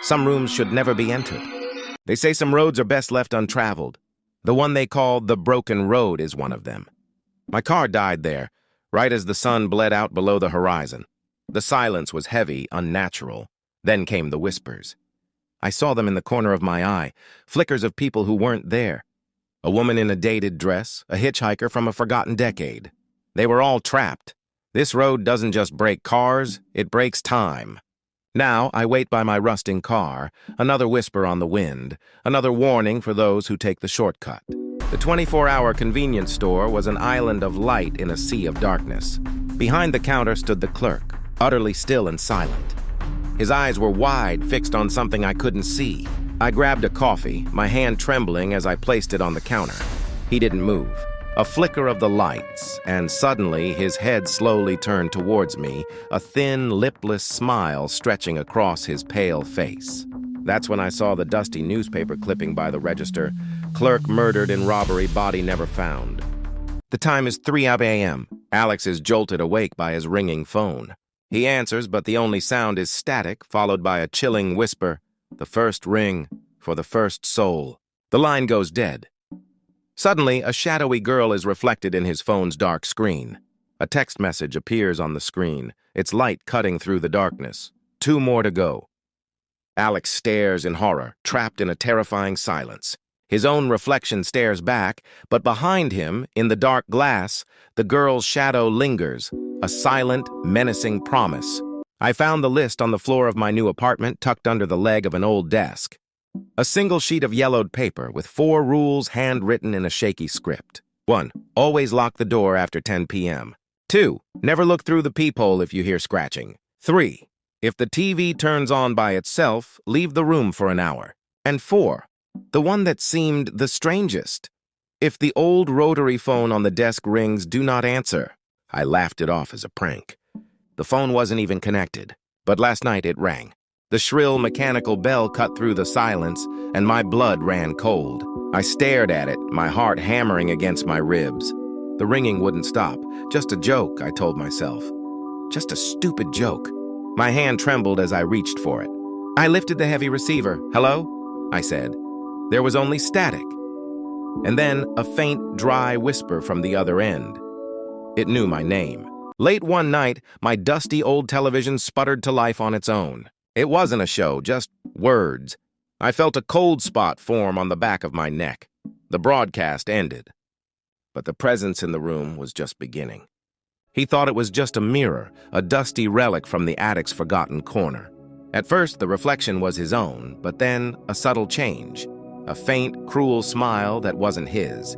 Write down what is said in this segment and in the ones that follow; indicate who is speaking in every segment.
Speaker 1: Some rooms should never be entered. They say some roads are best left untraveled. The one they call the Broken Road is one of them. My car died there, right as the sun bled out below the horizon. The silence was heavy, unnatural. Then came the whispers. I saw them in the corner of my eye, flickers of people who weren't there. A woman in a dated dress, a hitchhiker from a forgotten decade. They were all trapped. This road doesn't just break cars, it breaks time. Now I wait by my rusting car, another whisper on the wind, another warning for those who take the shortcut. The 24-hour convenience store was an island of light in a sea of darkness. Behind the counter stood the clerk, utterly still and silent. His eyes were wide, fixed on something I couldn't see. I grabbed a coffee, my hand trembling as I placed it on the counter. He didn't move. A flicker of the lights, and suddenly his head slowly turned towards me, a thin, lipless smile stretching across his pale face. That's when I saw the dusty newspaper clipping by the register. Clerk murdered in robbery, body never found. The time is 3 a.m. Alex is jolted awake by his ringing phone. He answers, but the only sound is static, followed by a chilling whisper, "The first ring for the first soul." The line goes dead. Suddenly, a shadowy girl is reflected in his phone's dark screen. A text message appears on the screen, its light cutting through the darkness. 2 more to go. Alex stares in horror, trapped in a terrifying silence. His own reflection stares back, but behind him, in the dark glass, the girl's shadow lingers, a silent, menacing promise. I found the list on the floor of my new apartment tucked under the leg of an old desk. A single sheet of yellowed paper with 4 rules handwritten in a shaky script. 1. Always lock the door after 10 p.m. 2. Never look through the peephole if you hear scratching. 3. If the TV turns on by itself, leave the room for an hour. And 4. The one that seemed the strangest. If the old rotary phone on the desk rings, do not answer. I laughed it off as a prank. The phone wasn't even connected, but last night it rang. The shrill mechanical bell cut through the silence, and my blood ran cold. I stared at it, my heart hammering against my ribs. The ringing wouldn't stop. Just a joke, I told myself. Just a stupid joke. My hand trembled as I reached for it. I lifted the heavy receiver. "Hello?" I said. There was only static. And then a faint, dry whisper from the other end. It knew my name. Late one night, my dusty old television sputtered to life on its own. It wasn't a show, just words. I felt a cold spot form on the back of my neck. The broadcast ended. But the presence in the room was just beginning. He thought it was just a mirror, a dusty relic from the attic's forgotten corner. At first, the reflection was his own, but then a subtle change. A faint, cruel smile that wasn't his.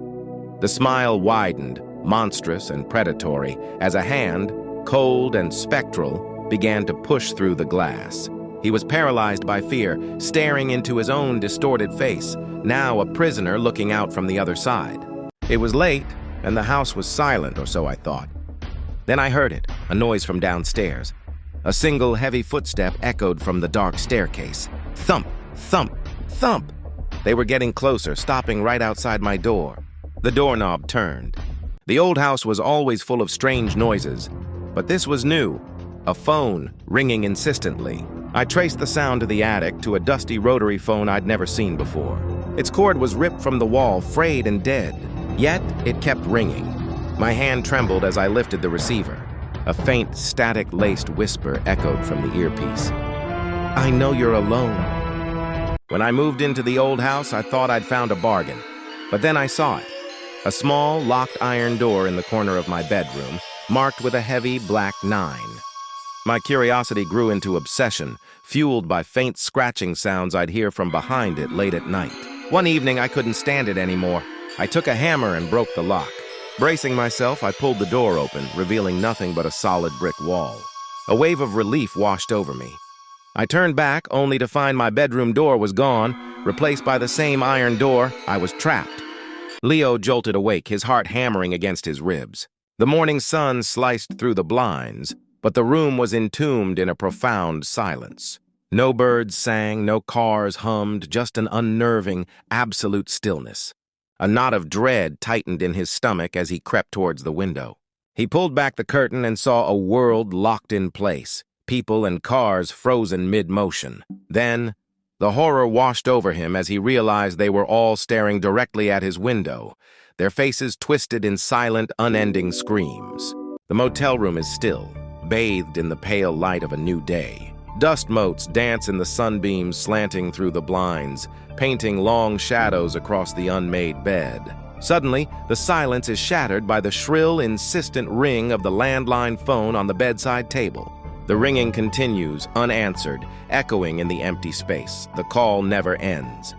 Speaker 1: The smile widened, monstrous and predatory, as a hand, cold and spectral, began to push through the glass. He was paralyzed by fear, staring into his own distorted face, now a prisoner looking out from the other side. It was late, and the house was silent, or so I thought. Then I heard it, a noise from downstairs. A single heavy footstep echoed from the dark staircase. Thump, thump, thump! They were getting closer, stopping right outside my door. The doorknob turned. The old house was always full of strange noises, but this was new. A phone ringing insistently. I traced the sound to the attic, to a dusty rotary phone I'd never seen before. Its cord was ripped from the wall, frayed and dead. Yet it kept ringing. My hand trembled as I lifted the receiver. A faint, static-laced whisper echoed from the earpiece. "I know you're alone." When I moved into the old house, I thought I'd found a bargain. But then I saw it. A small, locked iron door in the corner of my bedroom, marked with a heavy black 9. My curiosity grew into obsession, fueled by faint scratching sounds I'd hear from behind it late at night. One evening, I couldn't stand it anymore. I took a hammer and broke the lock. Bracing myself, I pulled the door open, revealing nothing but a solid brick wall. A wave of relief washed over me. I turned back, only to find my bedroom door was gone, replaced by the same iron door. I was trapped. Leo jolted awake, his heart hammering against his ribs. The morning sun sliced through the blinds, but the room was entombed in a profound silence. No birds sang, no cars hummed, just an unnerving, absolute stillness. A knot of dread tightened in his stomach as he crept towards the window. He pulled back the curtain and saw a world locked in place, people and cars frozen mid-motion. Then, The horror washed over him as he realized they were all staring directly at his window, their faces twisted in silent, unending screams. The motel room is still, bathed in the pale light of a new day. Dust motes dance in the sunbeams slanting through the blinds, painting long shadows across the unmade bed. Suddenly, the silence is shattered by the shrill, insistent ring of the landline phone on the bedside table. The ringing continues, unanswered, echoing in the empty space. The call never ends.